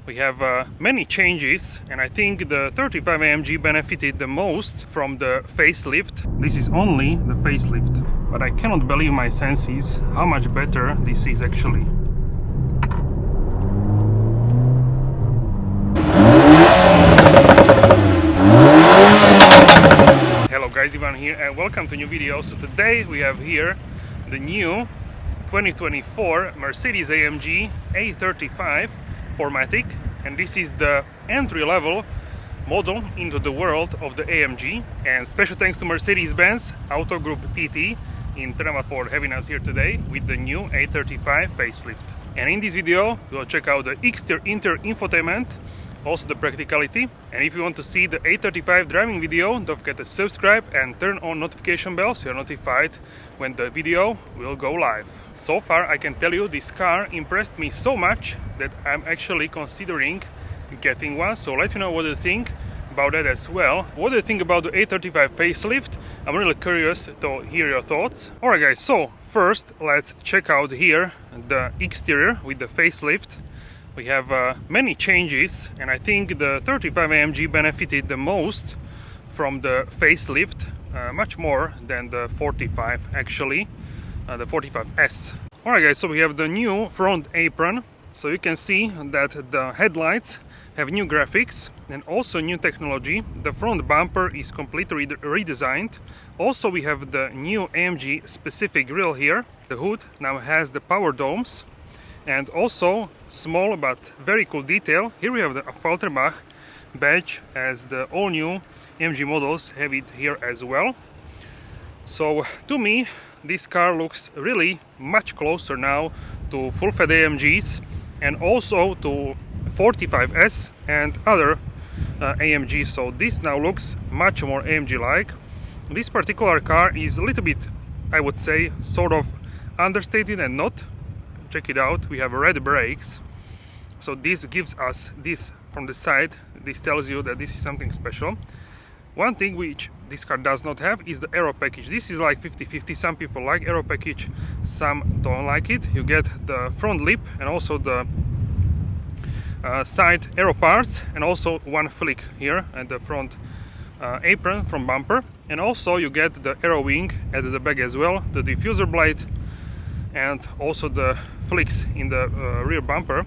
We have many changes, and I think the 35 AMG benefited the most from the facelift. This is only the facelift, but I cannot believe my senses how much better this is actually. Hello guys, Ivan here and welcome to a new video. So today we have here the new 2024 Mercedes AMG A35 4MATIC, and this is the entry-level model into the world of the AMG. And special thanks to Mercedes-Benz Autogroup TT in Trnava for having us here today with the new A35 facelift. And in this video we'll check out the exterior infotainment, also the practicality. And if you want to see the A35 driving video, don't forget to subscribe and turn on notification bell so you're notified when the video will go live. So far I can tell you this car impressed me so much that I'm actually considering getting one, so let me know what you think about that as well. What do you think about the A35 facelift? I'm really curious to hear your thoughts. Alright guys, so first let's check out here the exterior with the facelift. We have many changes, and I think the 35 AMG benefited the most from the facelift, much more than the 45 actually, the 45S. Alright guys, so we have the new front apron, so you can see that the headlights have new graphics and also new technology. The front bumper is completely redesigned. Also we have the new AMG specific grille here. The hood now has the power domes. And also, small but very cool detail, here we have the AFFALTERBACH badge, as the all new AMG models have it here as well. So to me this car looks really much closer now to full-fat AMGs and also to 45S and other AMGs, so this now looks much more AMG-like. This particular car is a little bit, I would say, sort of understated and not. Check it out, we have red brakes, so this gives us this from the side. This tells you that this is something special. One thing which this car does not have is the aero package. This is like 50-50, some people like aero package, some don't like it. You get the front lip and also the side aero parts, and also one flick here at the front apron from bumper, and also you get the aero wing at the back as well, the diffuser blade, and also the flicks in the rear bumper.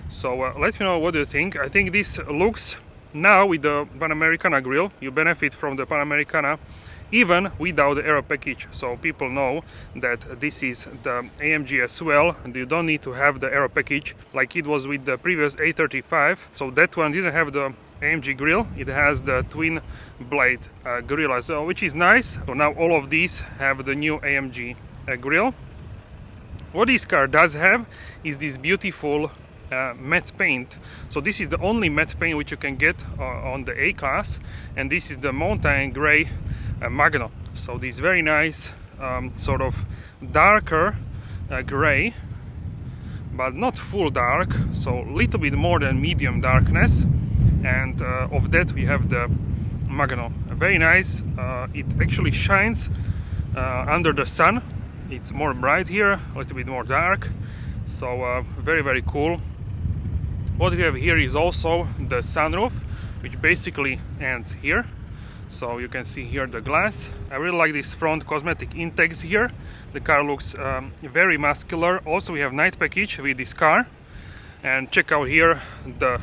So let me know what you think. I think this looks, now with the Panamericana grille, you benefit from the Panamericana even without the aero package, so people know that this is the AMG as well, and you don't need to have the aero package like it was with the previous A35. So that one didn't have the AMG grille, it has the twin blade grille as well, which is nice. So now all of these have the new AMG grille. What this car does have is this beautiful matte paint. So this is the only matte paint which you can get on the A-Class, and this is the mountain gray Magno. So this very nice sort of darker gray, but not full dark, so a little bit more than medium darkness, and of that we have the Magno. Very nice. It actually shines under the sun. It's more bright here, a little bit more dark, so very cool. What we have here is also the sunroof, which basically ends here, so you can see here the glass. I really like these front cosmetic intakes here. The car looks very muscular. Also we have night package with this car, and check out here the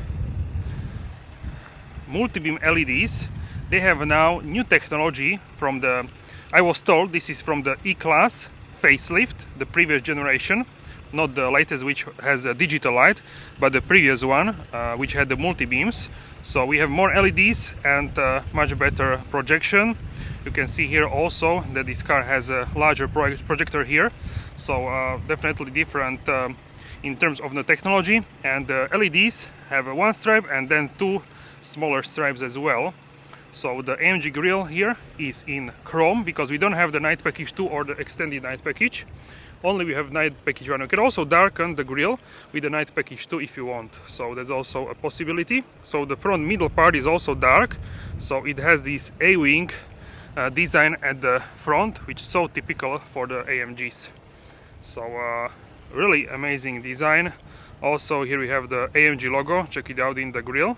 multi-beam LEDs. They have now new technology from the, I was told this is from the E-Class facelift, the previous generation, not the latest which has a digital light, but the previous one which had the multi-beams. So we have more LEDs and much better projection. You can see here also that this car has a larger projector here, so definitely different in terms of the technology. And the LEDs have one stripe and then two smaller stripes as well. So the AMG grille here is in chrome because we don't have the night package 2 or the extended night package. Only we have night package 1. You can also darken the grille with the night package 2 if you want. So that's also a possibility. So the front middle part is also dark. So it has this A-wing design at the front, which is so typical for the AMGs. So really amazing design. Also here we have the AMG logo, check it out in the grille.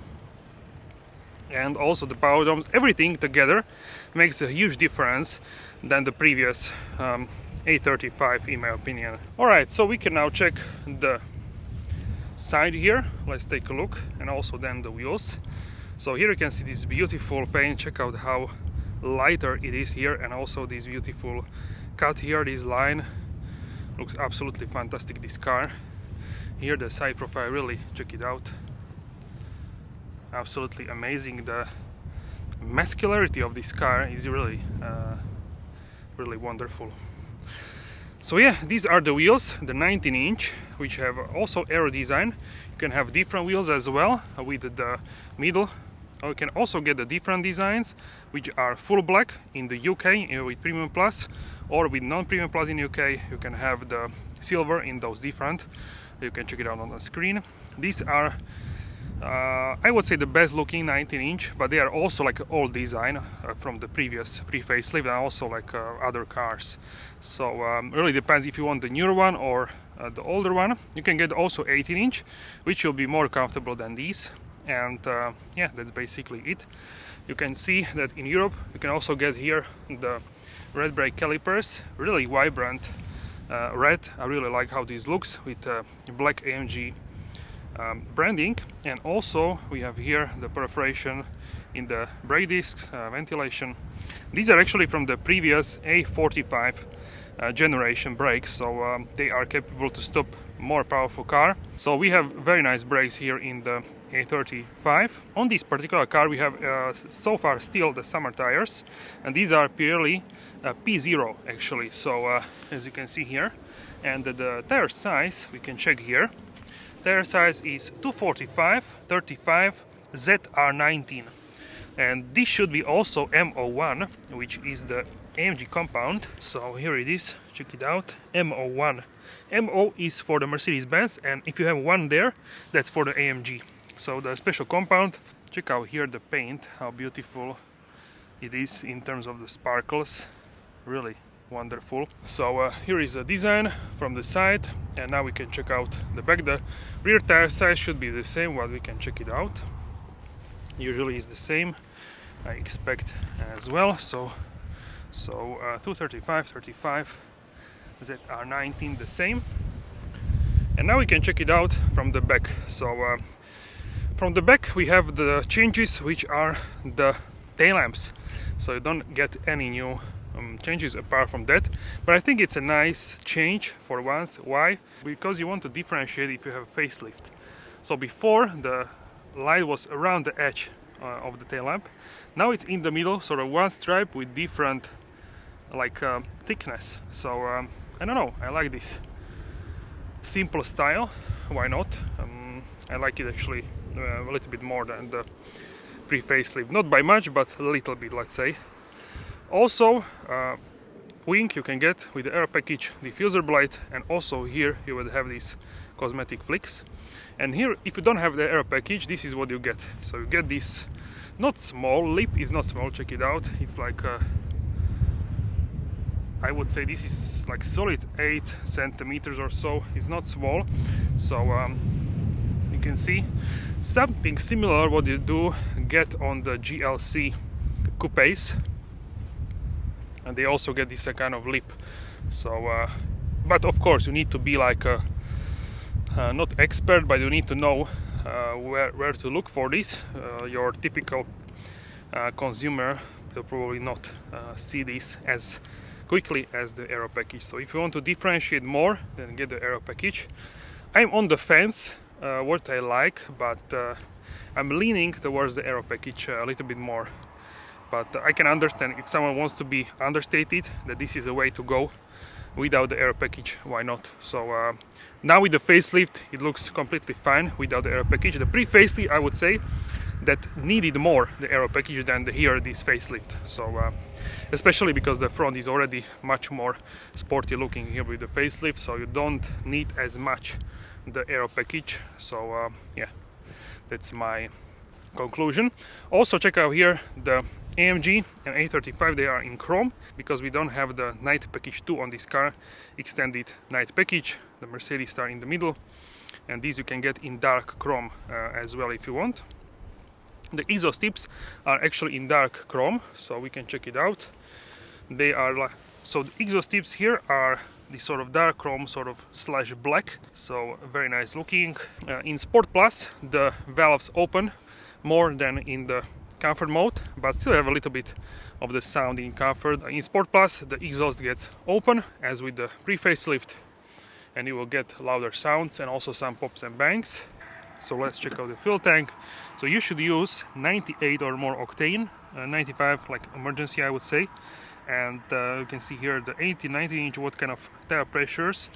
And also the power domes, everything together makes a huge difference than the previous A35 in my opinion. Alright, so we can now check the side here. Let's take a look, and also then the wheels. So here you can see this beautiful paint, check out how lighter it is here, and also this beautiful cut here, this line looks absolutely fantastic, this car. Here the side profile, really check it out, absolutely amazing. The muscularity of this car is really really wonderful. So yeah, these are the wheels, the 19-inch, which have also aero design. You can have different wheels as well with the middle, or you can also get the different designs which are full black in the UK with Premium Plus, or with non-Premium Plus in UK you can have the silver in those different. You can check it out on the screen. These are I would say the best looking 19-inch, but they are also like old design from the previous pre-facelift, and also like other cars. So really depends if you want the newer one or the older one. You can get also 18-inch, which will be more comfortable than these. And yeah, that's basically it. You can see that in Europe you can also get here the red brake calipers, really vibrant red. I really like how this looks with black AMG branding. And also we have here the perforation in the brake discs, ventilation. These are actually from the previous A45 generation brakes, so they are capable to stop more powerful car. So we have very nice brakes here in the A35. On this particular car we have so far still the summer tires, and these are purely P0 actually, so as you can see here. And the tire size we can check here. Tire size is 245/35 ZR19, and this should be also MO1, which is the AMG compound. So here it is, check it out, MO1. MO is for the Mercedes-Benz, and if you have one there, that's for the AMG. So the special compound, check out here the paint, how beautiful it is in terms of the sparkles, really wonderful. So here is the design from the side, and now we can check out the back. The rear tire size should be the same, but we can check it out. Usually is the same, I expect as well. So 235/35 ZR19 the same. And now we can check it out from the back. So from the back we have the changes, which are the tail lamps. So you don't get any new changes apart from that, but I think it's a nice change for once. Why? Because you want to differentiate if you have a facelift. So before the light was around the edge of the tail lamp, now it's in the middle, sort of one stripe with different like thickness. So I don't know, I like this simple style. Why not? I like it actually a little bit more than the pre-facelift, not by much, but a little bit, let's say. Also wing you can get with the aero package, diffuser blade, and also here you will have these cosmetic flicks. And here, if you don't have the aero package, this is what you get. So you get this not small lip, is not small, check it out, it's like I would say this is like solid 8 centimeters or so, it's not small. So you can see something similar what you do get on the GLC coupes, and they also get this kind of lip. So but of course you need to be like a not expert, but you need to know where to look for this. Your typical consumer will probably not see this as quickly as the aero package. So if you want to differentiate more, then get the aero package. I'm on the fence what I like, but I'm leaning towards the aero package a little bit more. But I can understand if someone wants to be understated, that this is a way to go. Without the aero package, why not? So now with the facelift it looks completely fine without the aero package. The pre-facelift, I would say, that needed more the aero package than this facelift. So especially because the front is already much more sporty looking here with the facelift, so you don't need as much the aero package. So yeah, that's my conclusion. Also check out here the AMG and A35, they are in chrome because we don't have the night package 2 on this car, extended night package. The Mercedes star in the middle, and these you can get in dark chrome as well if you want. The exhaust tips are actually in dark chrome, so we can check it out. They are so the exhaust tips here are this sort of dark chrome, sort of slash black, so very nice looking. In Sport Plus the valves open more than in the comfort mode, but still have a little bit of the sound in comfort. In Sport Plus the exhaust gets open as with the pre-facelift, and you will get louder sounds and also some pops and bangs. So let's check out the fuel tank. So you should use 98 or more octane, 95 like emergency I would say. And you can see here the 18-19 inch what kind of tire pressures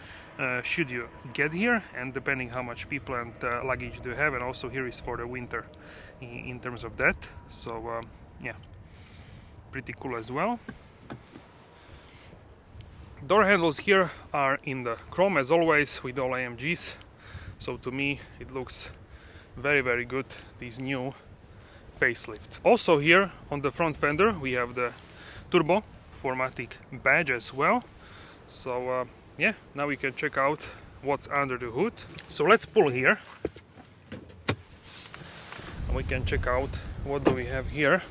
should you get here, and depending how much people and luggage do you have, and also here is for the winter in terms of that. So yeah, pretty cool as well. Door handles here are in the chrome as always with all AMGs, so to me it looks very good, this new facelift. Also here on the front fender we have the turbo 4MATIC badge as well. So yeah, now we can check out what's under the hood. So let's pull here and we can check out what do we have here,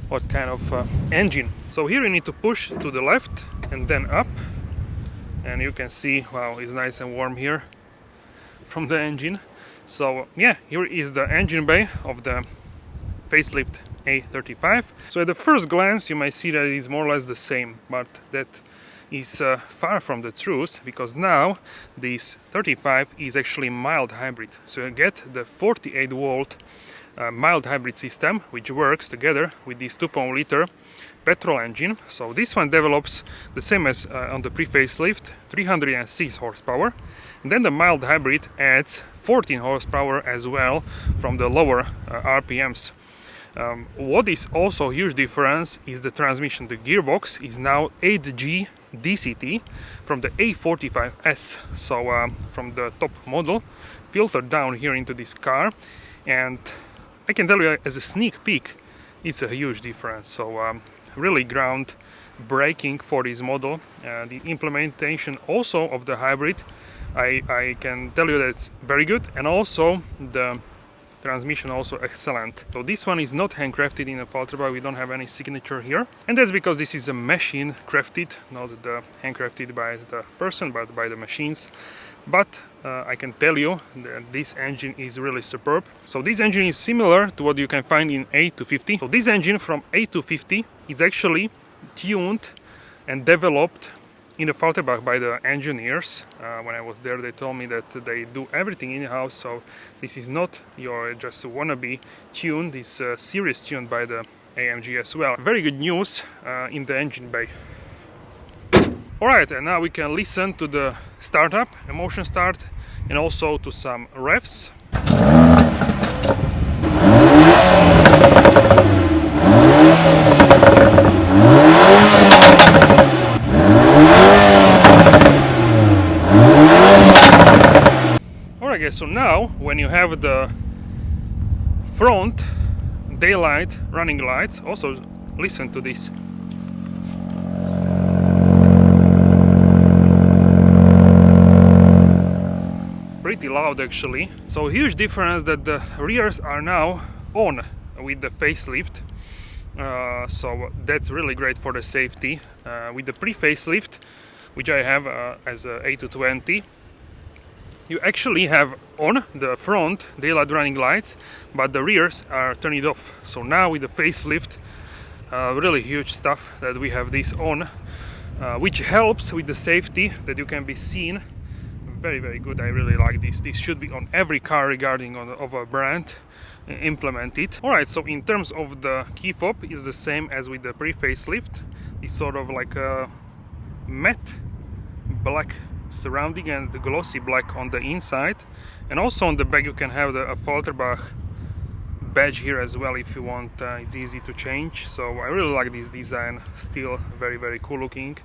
what kind of engine. So here you need to push to the left and then up, and you can see, wow, it's nice and warm here from the engine. So yeah, here is the engine bay of the facelift A35. So at the first glance you might see that it is more or less the same, but that is far from the truth, because now this 35 is actually mild hybrid. So you get the 48 volt mild hybrid system, which works together with this 2.0 liter petrol engine. So this one develops the same as on the pre-facelift, 306 horsepower. And then the mild hybrid adds 14 horsepower as well from the lower RPMs. What is also a huge difference is the transmission. The gearbox is now 8G DCT from the A45S, so from the top model, filtered down here into this car. And I can tell you as a sneak peek, it's a huge difference. So really ground breaking for this model. The implementation also of the hybrid, I can tell you that it's very good, and also the transmission also excellent. So this one is not handcrafted in AFFALTERBACH, we don't have any signature here, and that's because this is a machine crafted, not the handcrafted by the person but by the machines. But I can tell you that this engine is really superb. So this engine is similar to what you can find in A250. So this engine from A250 is actually tuned and developed in AFFALTERBACH by the engineers. When I was there they told me that they do everything in-house, so this is not your just wannabe tune, this series tuned by the AMG as well. Very good news in the engine bay. Alright, and now we can listen to the startup, emotion start, and also to some revs. Alright guys, so now when you have the front daylight running lights, also listen to this. Pretty loud actually. So huge difference that the rears are now on with the facelift. So that's really great for the safety. With the pre-facelift, which I have as a A220, you actually have on the front daylight running lights, but the rears are turned off. So now with the facelift, really huge stuff that we have this on, which helps with the safety that you can be seen. Very good. I really like this. This should be on every car regarding of a brand implemented. Alright, so in terms of the key fob is the same as with the pre-facelift. It's sort of like a matte black surrounding and the glossy black on the inside, and also on the back you can have the AFFALTERBACH badge here as well if you want. It's easy to change, so I really like this design. Still very cool looking.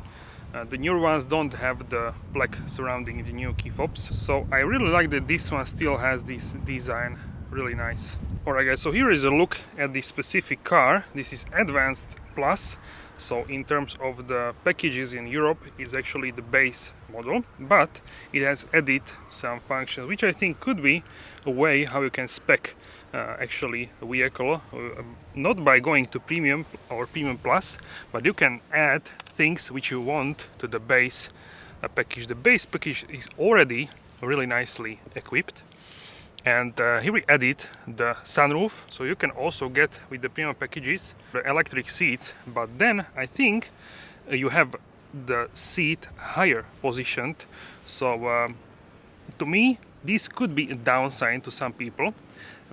The newer ones don't have the black surrounding the new key fobs, so I really like that this one still has this design really nice. Alright guys, so here is a look at this specific car. This is Advanced Plus, so in terms of the packages in Europe is actually the base model, but it has added some functions which I think could be a way how you can spec actually a vehicle, not by going to premium or premium plus, but you can add things which you want to the base package. The base package is already really nicely equipped, and here we added the sunroof, so you can also get with the premium packages the electric seats, but then I think you have the seat higher positioned, so to me this could be a downside to some people,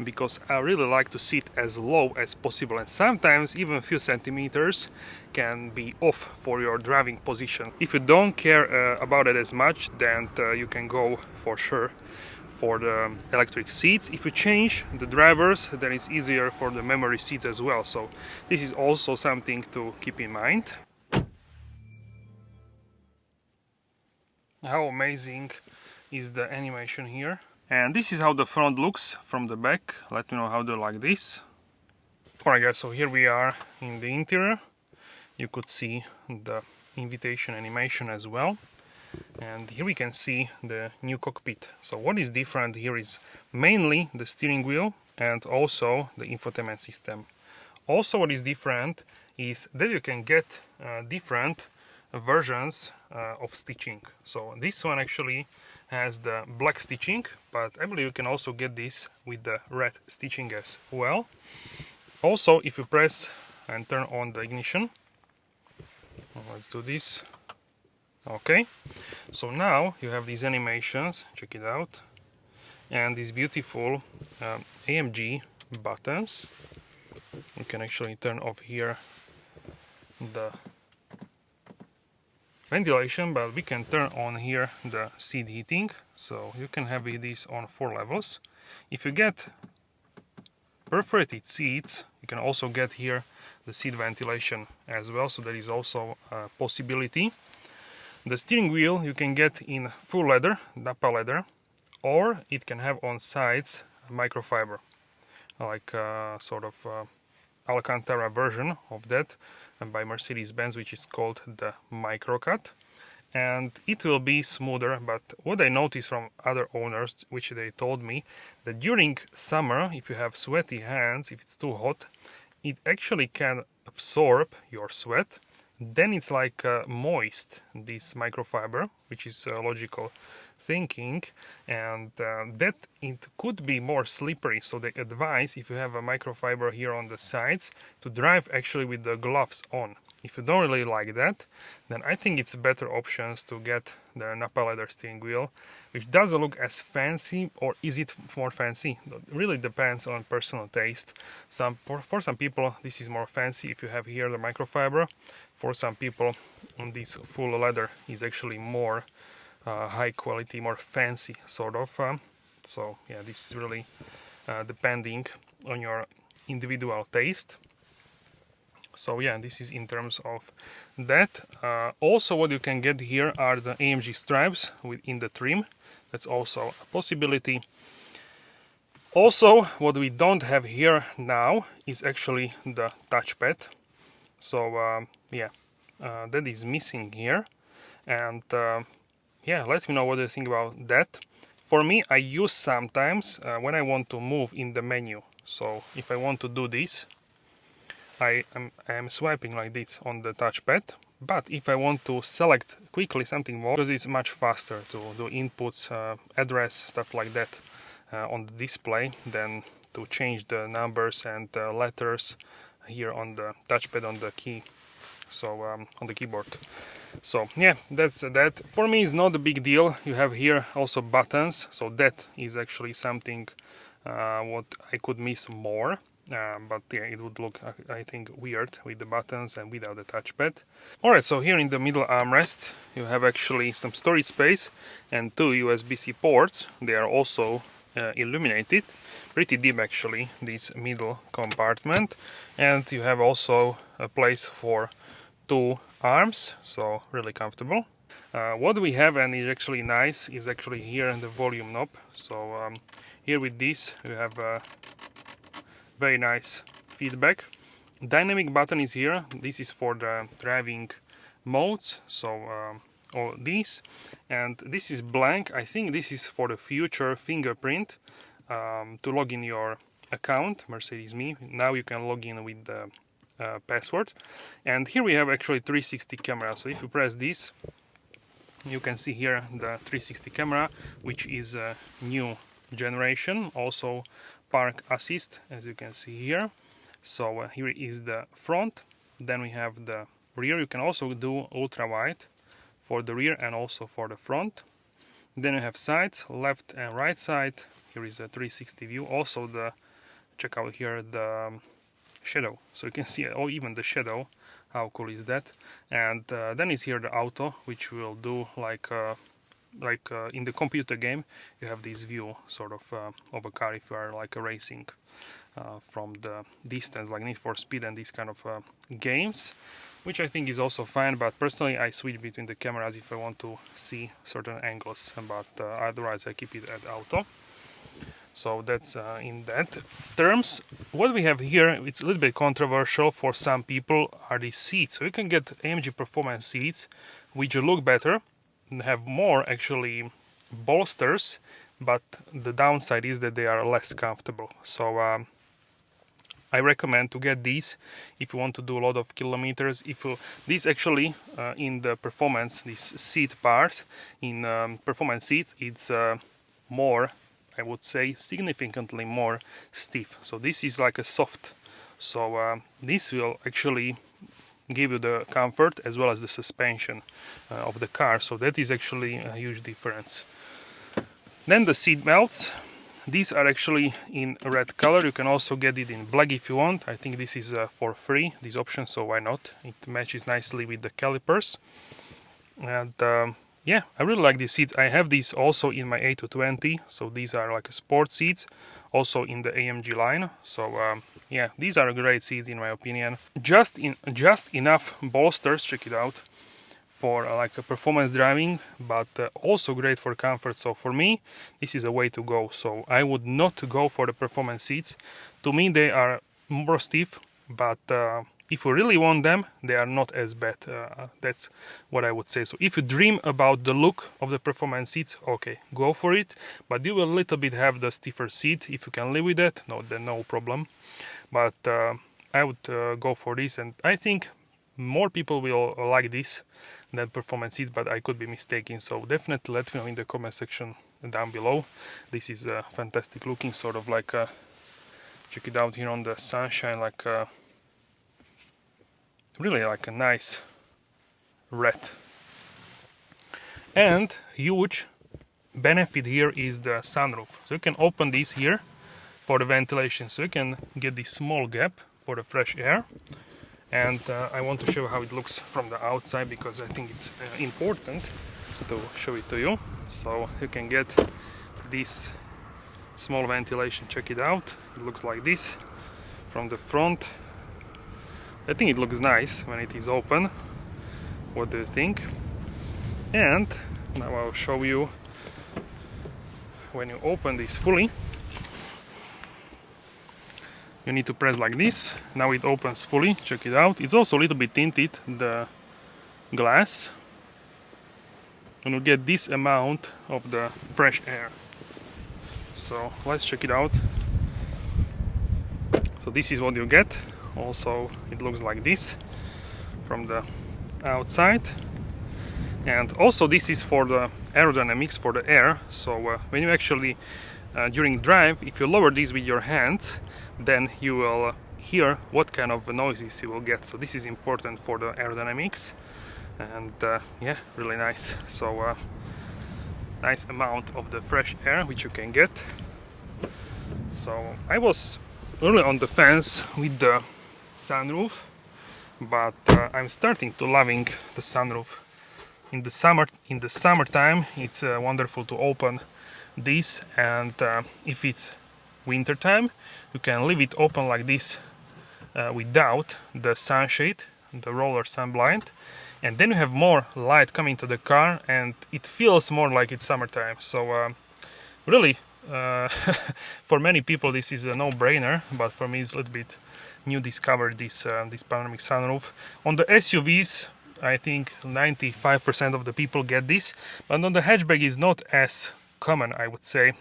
because I really like to sit as low as possible, and sometimes even a few centimeters can be off for your driving position. If you don't care about it as much, then you can go for sure for the electric seats. If you change the drivers, then it's easier for the memory seats as well, so this is also something to keep in mind. How amazing is the animation here. And this is how the front looks from the back. Let me know how do you like this. Alright guys, so here we are in the interior. You could see the invitation animation as well. And here we can see the new cockpit. So what is different here is mainly the steering wheel and also the infotainment system. Also what is different is that you can get different versions of stitching. So this one actually has the black stitching, but I believe you can also get this with the red stitching as well. Also, if you press and turn on the ignition, let's do this. Okay, so now you have these animations, check it out, and these beautiful AMG buttons. You can actually turn off here the ventilation, but we can turn on here the seat heating, so you can have this on 4 levels. If you get perforated seats, you can also get here the seat ventilation as well, so that is also a possibility. The steering wheel you can get in full leather, Napa leather, or it can have on sides microfiber, like sort of Alcantara version of that by Mercedes-Benz, which is called the Microcut, and it will be smoother. But what I noticed from other owners, which they told me, that during summer, if you have sweaty hands, if it's too hot, it actually can absorb your sweat. Then it's like moist, this microfiber, which is logical thinking, and that it could be more slippery. So they advise, if you have a microfiber here on the sides, to drive actually with the gloves on. If you don't really like that, then I think it's better options to get the Napa leather steering wheel, which doesn't look as fancy. Or is it more fancy? It really depends on personal taste. For some people this is more fancy if you have here the microfiber. For some people this full leather is actually more high quality, more fancy sort of. So yeah, this is really depending on your individual taste. So yeah, this is in terms of that. Also what you can get here are the AMG stripes within the trim. That's also a possibility. Also what we don't have here now is actually the touchpad. So yeah, that is missing here. And yeah, let me know what you think about that. For me, I use sometimes when I want to move in the menu. So if I want to do this, I am swiping like this on the touchpad. But if I want to select quickly something more, because it's much faster to do inputs, address, stuff like that on the display than to change the numbers and letters here on the touchpad on the key, so on the keyboard. So yeah, that's that. For me, it's not a big deal. You have here also buttons, so that is actually something what I could miss more. But yeah, it would look, I think, weird with the buttons and without the touchpad. Alright, so here in the middle armrest you have actually some storage space and 2 USB-C ports. They are also illuminated, pretty deep actually, this middle compartment. And you have also a place for 2 arms, so really comfortable. What we have, and is actually nice, is actually here in the volume knob. So Here with this you have very nice feedback. Dynamic button is here. This is for the driving modes, so all these, and this is blank. I think this is for the future fingerprint, to log in your account, Mercedes Me. Now you can log in with the password. And here we have actually 360 camera. So if you press this, you can see here the 360 camera, which is a new generation. Also park assist, as you can see here. So here is the front. Then we have the rear. You can also do ultra wide for the rear and also for the front. Then you have sides, left and right side. Here is a 360 view. Also check out here the shadow, so you can see even the shadow. How cool is that? And then is here the auto, which will do like in the computer game. You have this view sort of a car if you are like racing from the distance, like Need for Speed and these kind of games, which I think is also fine. But personally I switch between the cameras if I want to see certain angles, but otherwise I keep it at auto. So that's in that terms. What we have here, it's a little bit controversial for some people, are these seats. So you can get AMG performance seats which look better and have more actually bolsters, but the downside is that they are less comfortable. So I recommend to get these if you want to do a lot of kilometers. This actually in the performance, this seat part in performance seats, it's more, I would say, significantly more stiff. So this is like a soft. So this will actually give you the comfort as well as the suspension of the car. So that is actually a huge difference. Then the seat belts. These are actually in red color. You can also get it in black if you want. I think this is for free, this option, so why not? It matches nicely with the calipers. And yeah, I really like these seats. I have these also in my A220, so these are like sport seats, also in the AMG line. So yeah, these are great seats in my opinion. Just enough bolsters, check it out, for like a performance driving, but also great for comfort. So for me, this is a way to go. So I would not go for the performance seats. To me, they are more stiff, but if you really want them, they are not as bad. That's what I would say. So if you dream about the look of the performance seats, okay, go for it. But you will a little bit have the stiffer seat. If you can live with that, no, then no problem. But I would go for this, and I think more people will like this than performance seats, but I could be mistaken. So definitely let me know in the comment section down below. This is fantastic looking, sort of like check it out here on the sunshine, like really like a nice red. And huge benefit here is the sunroof. So you can open this here for the ventilation, so you can get this small gap for the fresh air. And I want to show how it looks from the outside, because I think it's important to show it to you. So you can get this small ventilation, check it out. It looks like this from the front. I think it looks nice when it is open. What do you think? And now I'll show you when you open this fully. You need to press like this. Now it opens fully, check it out. It's also a little bit tinted, the glass, and you get this amount of the fresh air. So let's check it out. So this is what you get. Also it looks like this from the outside. And also this is for the aerodynamics, for the air. So when you actually during drive, if you lower this with your hands, then you will hear what kind of noises you will get. So this is important for the aerodynamics. And yeah, really nice. So nice amount of the fresh air which you can get. So I was really on the fence with the sunroof, but I'm starting to loving the sunroof. In the summertime, it's wonderful to open this, and if it's winter time, you can leave it open like this without the sunshade, the roller sun blind, and then you have more light coming to the car, and it feels more like it's summertime. So really for many people this is a no-brainer, but for me it's a little bit new discovery, this this panoramic sunroof. On the SUVs, I think 95% of the people get this, but on the hatchback is not as common, I would say,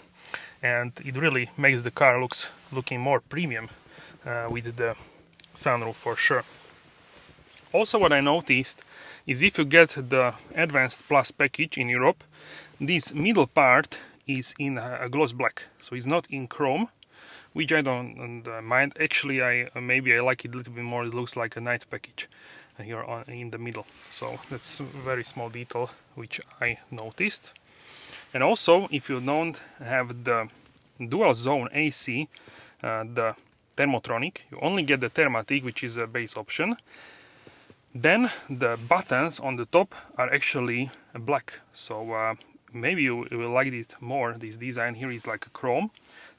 and it really makes the car looking more premium with the sunroof for sure. Also, what I noticed is if you get the Advanced Plus package in Europe, this middle part is in a gloss black, so it's not in chrome, which I don't mind. Actually, maybe I like it a little bit more. It looks like a night package here in the middle, so that's a very small detail which I noticed. And also, if you don't have the dual zone AC, the Thermotronic, you only get the Thermatic, which is a base option. Then the buttons on the top are actually black, so maybe you will like it more. This design here is like a chrome,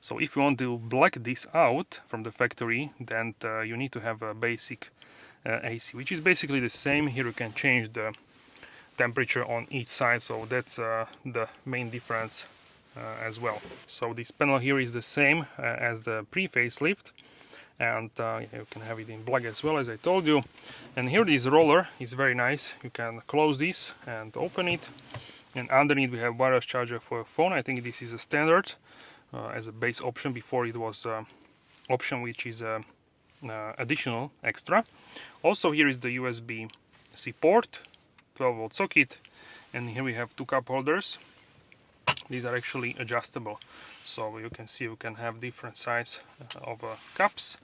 so if you want to black this out from the factory, then you need to have a basic AC, which is basically the same. Here you can change the temperature on each side, so that's the main difference as well. So this panel here is the same as the pre-facelift, and you can have it in black as well, as I told you. And here this roller is very nice. You can close this and open it, and underneath we have wireless charger for a phone. I think this is a standard as a base option. Before it was option, which is additional extra. Also here is the USB-C port, 12-volt socket, and here we have two cup holders. These are actually adjustable, so you can see you can have different size of cups.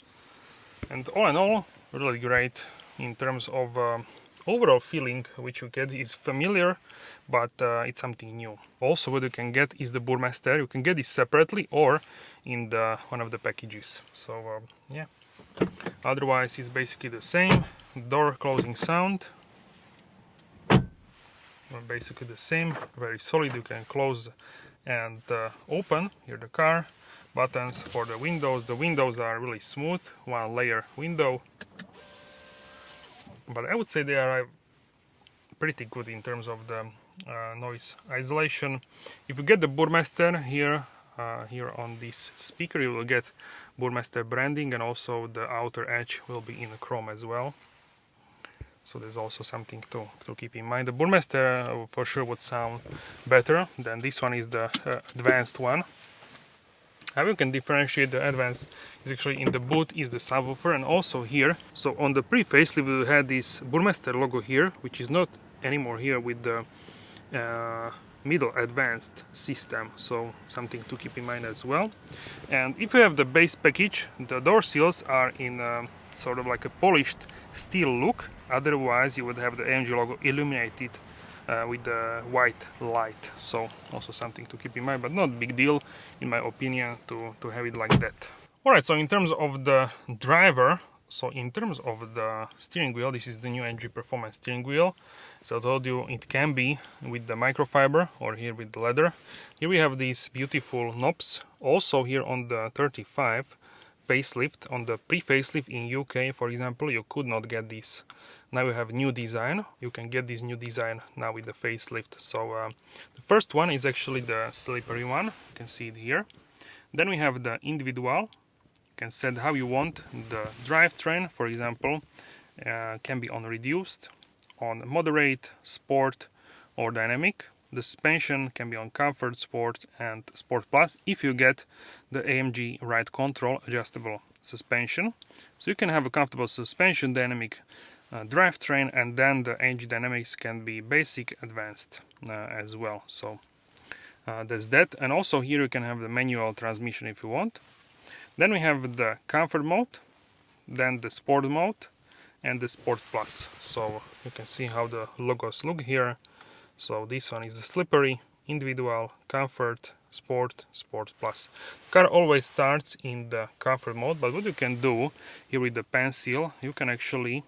And all in all, really great in terms of overall feeling, which you get is familiar, but it's something new. Also, what you can get is the Burmester. You can get this separately or in one of the packages. So yeah, otherwise it's basically the same. Door closing sound, basically the same, very solid. You can close and open here the car. Buttons for the windows are really smooth, one layer window, but I would say they are pretty good in terms of the noise isolation. If you get the Burmester here on this speaker, you will get Burmester branding, and also the outer edge will be in chrome as well. So there's also something to keep in mind. The Burmester for sure would sound better than this one is the advanced one. How you can differentiate the advanced is actually in the boot is the subwoofer, and also here. So on the pre-facelift we had this Burmester logo here, which is not anymore here with the middle advanced system, so something to keep in mind as well. And if you have the base package, the door seals are in sort of like a polished steel look. Otherwise you would have the AMG logo illuminated with the white light, so also something to keep in mind, but not a big deal in my opinion to have it like that. Alright, so in terms of the driver, so in terms of the steering wheel, this is the new AMG Performance steering wheel. So I told you it can be with the microfiber or here with the leather. Here we have these beautiful knobs. Also here on the 35 facelift, on the pre-facelift in UK for example, you could not get this. Now you have new design. You can get this new design now with the facelift. So the first one is actually the slippery one. You can see it here. Then we have the individual. You can set how you want the drivetrain. For example, can be on reduced, on moderate, sport, or dynamic. The suspension can be on comfort, sport, and sport plus if you get the AMG Ride Control adjustable suspension. So you can have a comfortable suspension, dynamic drivetrain, and then the AMG Dynamics can be basic, advanced as well. So that's that. And also here you can have the manual transmission if you want. Then we have the comfort mode, then the sport mode, and the sport plus. So you can see how the logos look here. So this one is the slippery, individual, comfort, sport, sport plus. The car always starts in the comfort mode, but what you can do here with the pencil, you can actually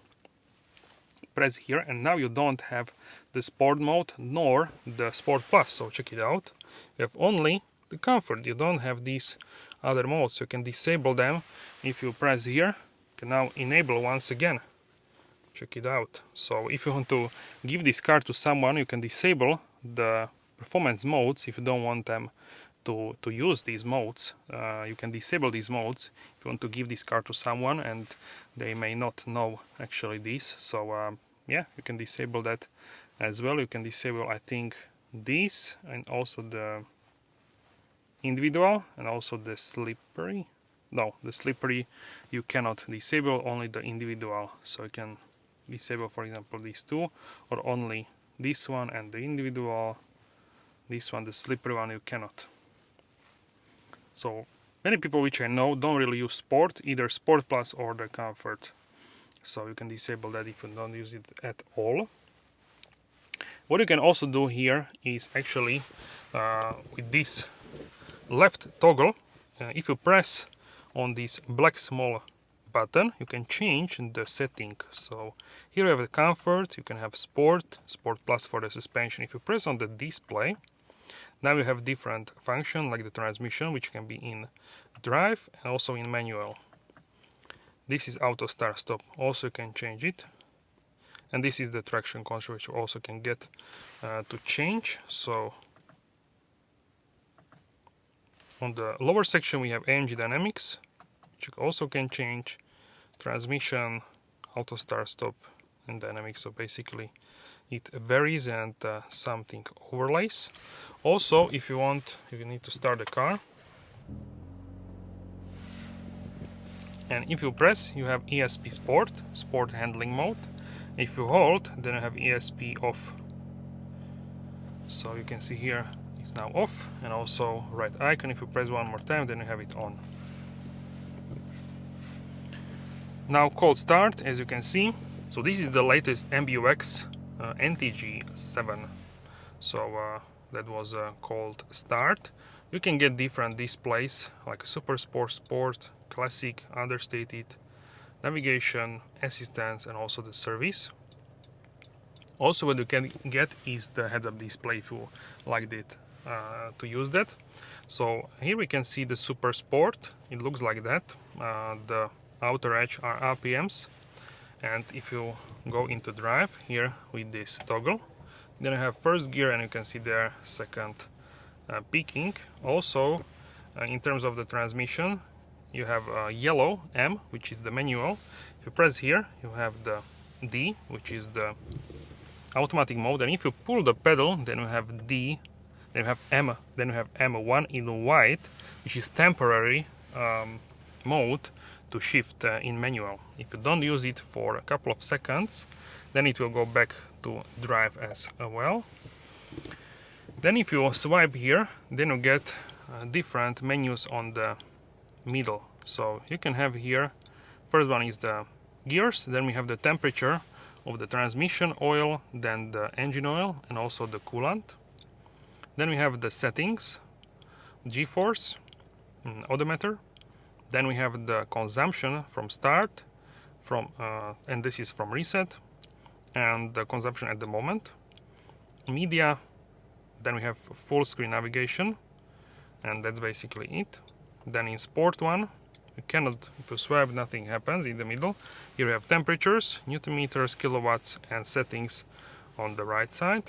press here, and now you don't have the sport mode nor the sport plus. So check it out. You have only the comfort. You don't have these other modes. You can disable them. If you press here, you can now enable once again. Check it out. So if you want to give this car to someone, you can disable the performance modes if you don't want them to use these modes. You can disable these modes if you want to give this car to someone and they may not know actually this. So yeah, you can disable that as well. You can disable, I think, this and also the individual and also the slippery. No, the slippery you cannot disable, only the individual. So you can disable, for example, these two, or only this one and the individual. This one, the slippery one, you cannot. So many people which I know don't really use Sport, either Sport Plus or the Comfort. So you can disable that if you don't use it at all. What you can also do here is actually with this left toggle, if you press on this black small button, you can change the setting. So here you have the Comfort, you can have Sport, Sport Plus for the suspension. If you press on the display, now you have different function like the transmission, which can be in drive and also in manual. This is auto start stop, also you can change it. And this is the traction control, which you also can get to change. So on the lower section we have AMG dynamics, which you also can change, transmission, auto start stop and dynamics. So basically it varies and something overlays. Also, if you want, you need to start the car, and if you press, you have ESP Sport, Sport handling mode. If you hold, then you have ESP off. So you can see here it's now off, and also right icon. If you press one more time, then you have it on. Now cold start, as you can see. So this is the latest MBUX NTG7. So that was a cold start. You can get different displays like Super Sport, Sport, Classic, Understated, Navigation, Assistance, and also the service. Also what you can get is the heads-up display if you liked it to use that. So here we can see the Super Sport. It looks like that. The outer edge are RPMs, and if you go into drive here with this toggle, then you have first gear, and you can see there second peaking. Also in terms of the transmission, you have yellow M, which is the manual. If you press here, you have the D, which is the automatic mode, and if you pull the pedal, then you have D, then you have M, then you have M1 in white, which is temporary mode to shift in manual. If you don't use it for a couple of seconds, then it will go back to drive as well. Then if you swipe here, then you get different menus on the middle. So you can have here, first one is the gears, then we have the temperature of the transmission oil, then the engine oil, and also the coolant. Then we have the settings, G-force, odometer. Then we have the consumption from start, and this is from reset, and the consumption at the moment. Media, then we have full screen navigation, and that's basically it. Then in sport one, you cannot, if you swipe, nothing happens in the middle. Here you have temperatures, newton meters, kilowatts, and settings on the right side.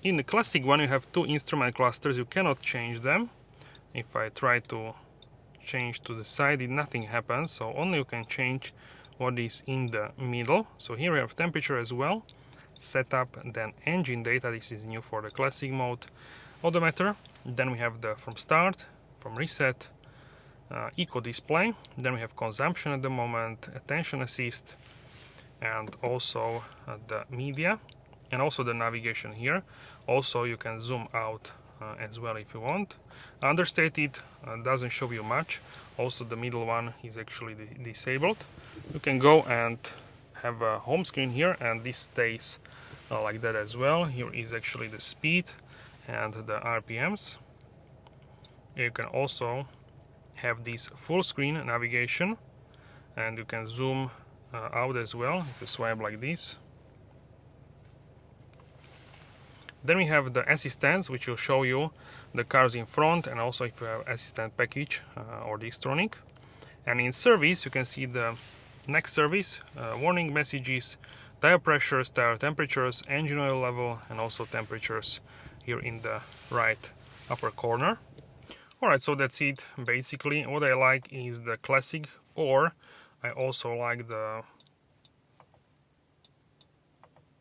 In the classic one, you have two instrument clusters. You cannot change them. If I try to change to the side, nothing happens, so only you can change what is in the middle. So here we have temperature as well, setup, then engine data. This is new for the classic mode, odometer. Then we have the from start, from reset, eco display. Then we have consumption at the moment, attention assist, and also the media, and also the navigation here. Also you can zoom out as well if you want. Understated doesn't show you much. Also the middle one is actually disabled. You can go and have a home screen here, and this stays like that as well. Here is actually the speed and the RPMs. You can also have this full screen navigation, and you can zoom out as well if you swipe like this. Then we have the assistance, which will show you the cars in front, and also if you have assistant package or the Xtronic. And in service, you can see the next service, warning messages, tire pressures, tire temperatures, engine oil level, and also temperatures here in the right upper corner. Alright, so that's it. Basically, what I like is the classic, or I also like the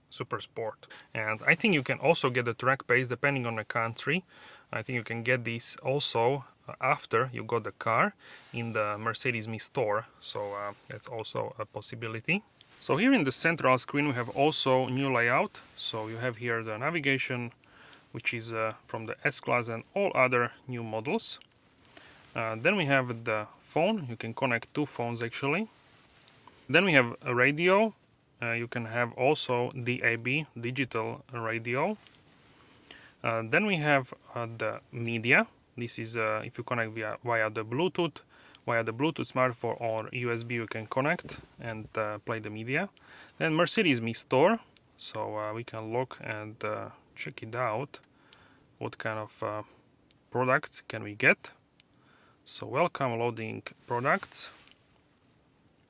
Super Sport. And I think you can also get the track pace depending on the country. I think you can get this also after you got the car in the Mercedes-Benz store. So that's also a possibility. So here in the central screen we have also new layout. So you have here the navigation, which is from the S-Class and all other new models. Then we have the phone. You can connect two phones actually. Then we have a radio. You can have also DAB, digital radio. Then we have the media. This is if you connect via the Bluetooth smartphone or USB, you can connect and play the media. Then Mercedes-Benz store. So we can look and check it out. What kind of products can we get? So welcome loading products.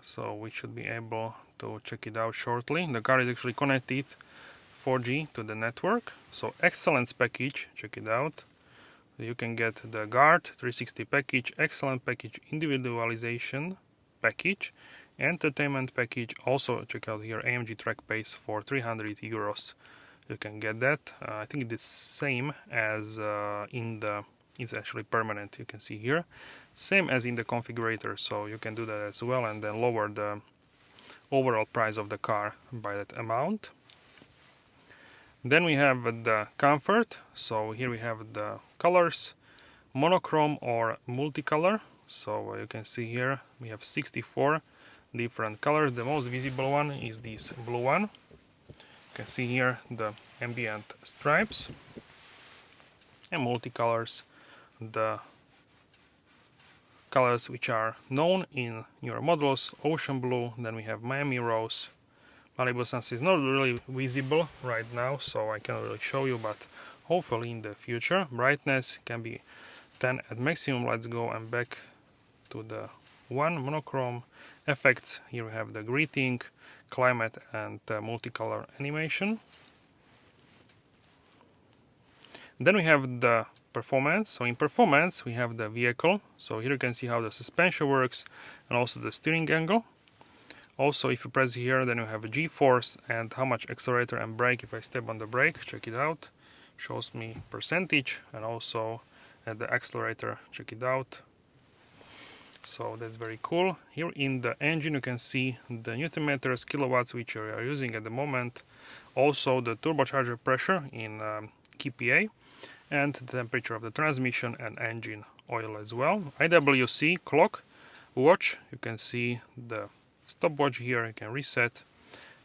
So we should be able to check it out shortly. The car is actually connected 4G to the network. So excellence package, check it out. You can get the guard 360 package, excellent package, individualization package, entertainment package. Also check out here AMG track pace for 300 euros. You can get that. I think it's the same as in the, it's actually permanent, you can see here. Same as in the configurator, so you can do that as well and then lower the overall price of the car by that amount. Then we have the comfort. So here we have the colors, monochrome or multicolor. So you can see here we have 64 different colors. The most visible one is this blue one. You can see here the ambient stripes, and multicolors, the colors which are known in your models: ocean blue, then we have Miami rose, Malibu sunset is not really visible right now, so I cannot really show you, but hopefully in the future. Brightness can be 10 at maximum. Let's go and back to the one. Monochrome effects. Here we have the greeting, climate, and multicolor animation. Then we have the performance. So in performance we have the vehicle. So here you can see how the suspension works and also the steering angle. Also, if you press here, then you have a G-force and how much accelerator and brake. If I step on the brake, check it out, shows me percentage, and also at the accelerator, check it out. So that's very cool. Here in the engine you can see the Newton meters, kilowatts, which we are using at the moment. Also the turbocharger pressure in kPa, and the temperature of the transmission and engine oil as well. IWC clock, watch, you can see the stopwatch here, you can reset,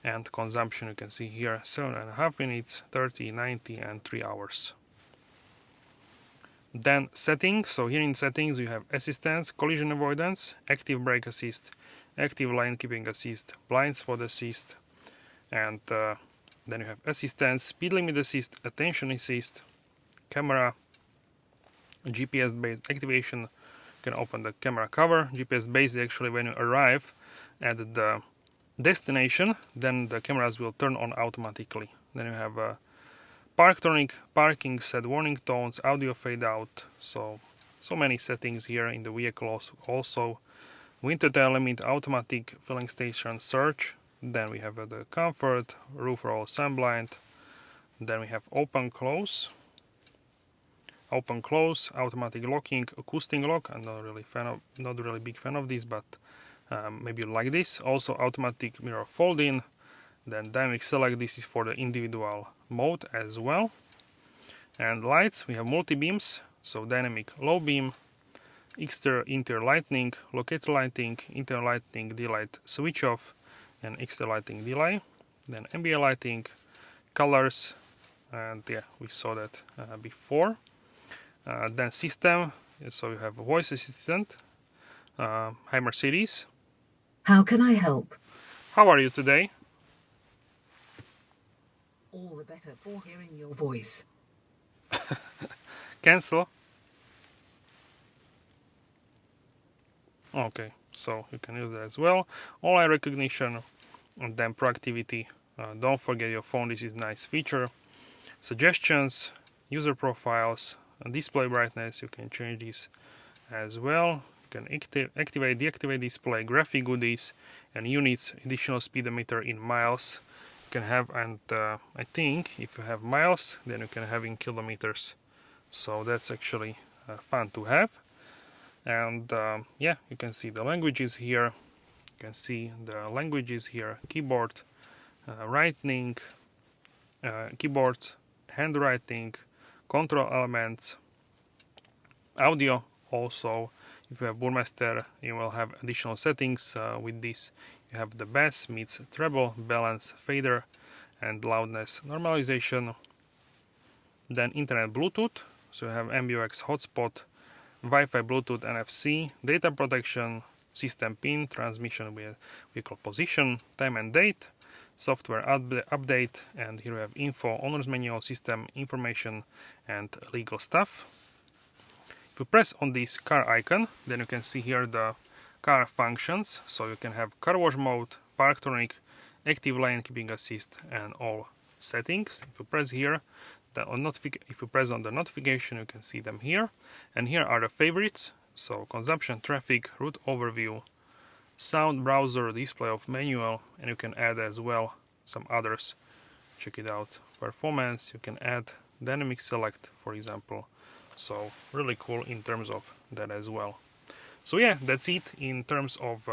and consumption you can see here 7.5 minutes, 30, 90, and 3 hours. Then settings. So here in settings you have assistance, collision avoidance, active brake assist, active lane keeping assist, blind spot assist, and then you have assistance, speed limit assist, attention assist, camera, GPS based activation. You can open the camera cover. GPS based actually when you arrive at the destination, then the cameras will turn on automatically. Then you have parktonic, parking set, warning tones, audio fade out. So many settings here in the vehicle. Also winter tire limit, automatic filling station search. Then we have the comfort, roof roll, sun blind. Then we have open close, automatic locking, acoustic lock. I'm not really big fan of this, but maybe you like this. Also automatic mirror fold-in, then dynamic select. This is for the individual mode as well. And lights, we have multi-beams, so dynamic low beam, exterior interior lighting, locator lighting, interior lighting, daylight switch off, and exterior lighting delay. Then ambient lighting, colors, and yeah, we saw that before. Then system, so you have a voice assistant. Hi Mercedes. How can I help? How are you today? All the better for hearing your voice. Cancel. Okay, so you can use that as well. Online recognition, and then proactivity. Don't forget your phone, this is a nice feature. Suggestions, user profiles, display brightness, you can change this as well. You can activate, deactivate display, graphic goodies, and units, additional speedometer in miles. You can have, and I think if you have miles, then you can have in kilometers. So that's actually fun to have. And yeah, you can see the languages here. You can see the languages here: keyboard, writing, keyboard, handwriting, control elements, audio. Also, if you have Burmester, you will have additional settings with this. You have the bass, mids, treble, balance, fader, and loudness normalization. Then internet Bluetooth, so you have MBUX hotspot, Wi-Fi, Bluetooth, NFC, data protection, system pin, transmission with vehicle position, time and date, software update, and here we have info, owner's manual, system information, and legal stuff. If you press on this car icon, then you can see here the car functions. So you can have car wash mode, parktronic, active lane keeping assist, and all settings. If you press here, if you press on the notification, you can see them here. And here are the favorites. So consumption, traffic, route overview, sound, browser, display of manual, and you can add as well some others. Check it out. Performance, you can add dynamic select, for example. So really cool in terms of that as well. So yeah, that's it in terms of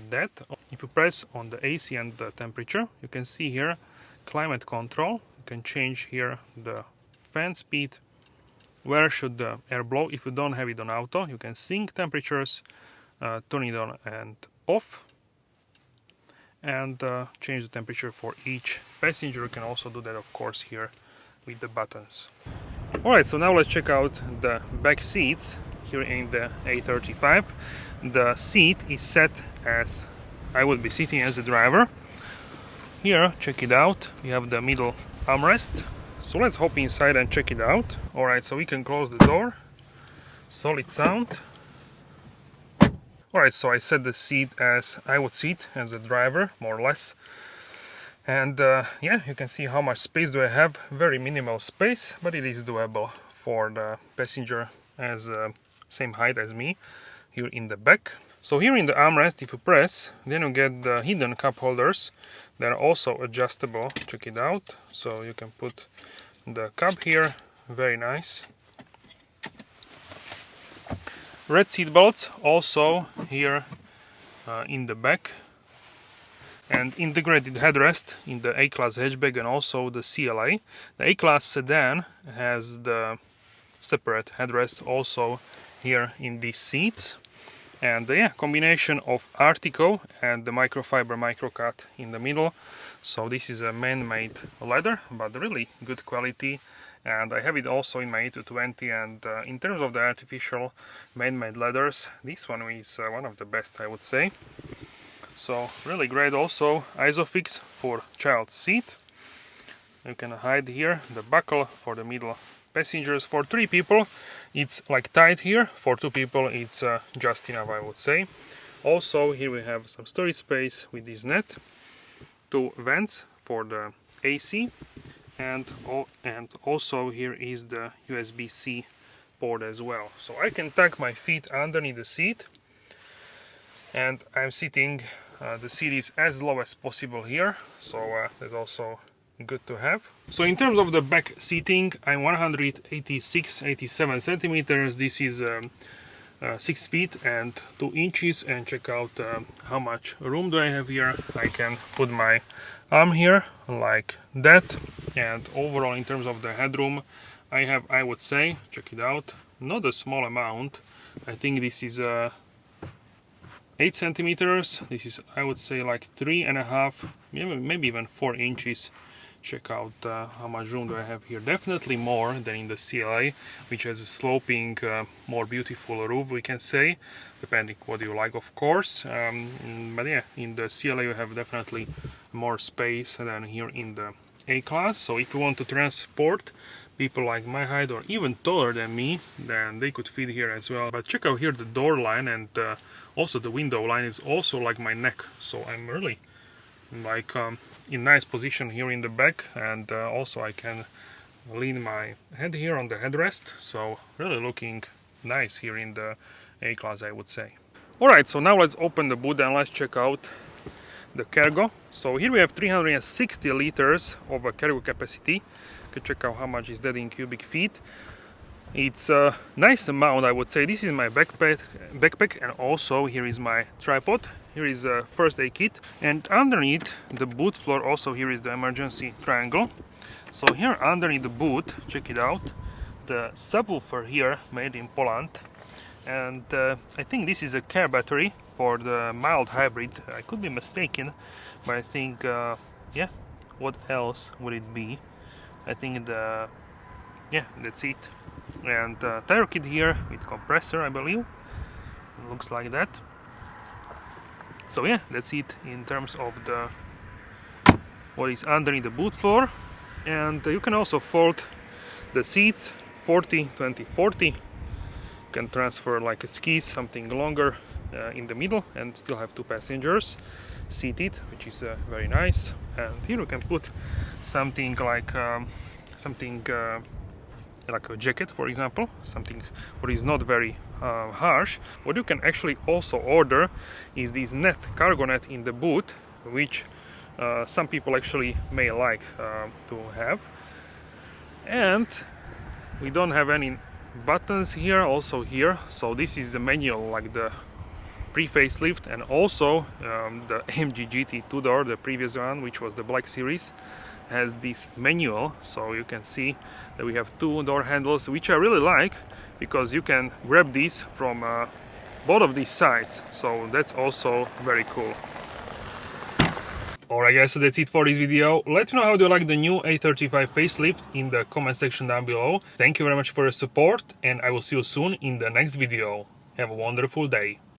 that. If you press on the AC and the temperature, you can see here climate control. You can change here the fan speed, where should the air blow. If you don't have it on auto, you can sync temperatures, turn it on and off, and change the temperature for each passenger. You can also do that, of course, here with the buttons. Alright, so now let's check out the back seats here in the A35. The seat is set as I would be sitting as a driver. Here, check it out, we have the middle armrest. So let's hop inside and check it out. Alright, so we can close the door. Solid sound. Alright, so I set the seat as I would sit as a driver, more or less. And yeah, you can see how much space do I have. Very minimal space, but it is doable for the passenger as same height as me here in the back. So here in the armrest, if you press, then you get the hidden cup holders. They're also adjustable. Check it out. So you can put the cup here. Very nice. Red seat belts also here in the back. And integrated headrest in the A-Class hatchback and also the CLA. The A-Class sedan has the separate headrest also here in these seats. And yeah, combination of Artico and the microfiber microcut in the middle. So this is a man-made leather, but really good quality. And I have it also in my A220, and in terms of the artificial man-made leathers, this one is one of the best, I would say. So really great. Also ISOFIX for child seat. You can hide here the buckle for the middle passengers. For 3 people it's like tight here, for 2 people it's just enough, I would say. Also here we have some storage space with this net, 2 vents for the AC, and also here is the USB-C port as well. So I can tuck my feet underneath the seat, and I'm sitting, the seat is as low as possible here, so that's also good to have. So in terms of the back seating, I'm 186-87 centimeters. This is 6 feet and 2 inches, and check out how much room do I have here. I can put my arm here like that, and overall in terms of the headroom I have, I would say, check it out, not a small amount. I think this is 8 centimeters. This is, I would say, like 3.5, maybe even 4 inches. Check out how much room do I have here. Definitely more than in the CLA, which has a sloping, more beautiful roof, we can say, depending what you like, of course. But yeah, in the CLA you have definitely more space than here in the A-Class. So if you want to transport people like my height or even taller than me, then they could fit here as well. But check out here the door line, and also the window line is also like my neck. So I'm really like in nice position here in the back, and also I can lean my head here on the headrest, so really looking nice here in the A-Class, I would say. Alright, so now let's open the boot and let's check out the cargo. So here we have 360 liters of a cargo capacity. You can check out how much is that in cubic feet. It's a nice amount, I would say. This is my backpack, and also here is my tripod. Here is a first aid kit, and underneath the boot floor also here is the emergency triangle. So here underneath the boot, check it out, the subwoofer here made in Poland, and I think this is a car battery for the mild hybrid. I could be mistaken, but I think yeah, what else would it be? I think yeah, that's it. And tire kit here with compressor, I believe. It looks like that. So yeah, that's it in terms of the what is underneath the boot floor. And you can also fold the seats 40, 20, 40. You can transfer like a skis, something longer in the middle, and still have two passengers seated, which is very nice. And here you can put something like like a jacket, for example, something what is not very harsh. What you can actually also order is this net, cargo net in the boot, which some people actually may like to have. And we don't have any buttons here, also here. So this is the manual, like the pre-facelift, and also the AMG GT 2-door, the previous one, which was the Black Series, has this manual. So you can see that we have two door handles, which I really like, because you can grab these from both of these sides. So that's also very cool. Alright guys, so that's it for this video. Let me know how do you like the new A35 facelift in the comment section down below. Thank you very much for your support, and I will see you soon in the next video. Have a wonderful day.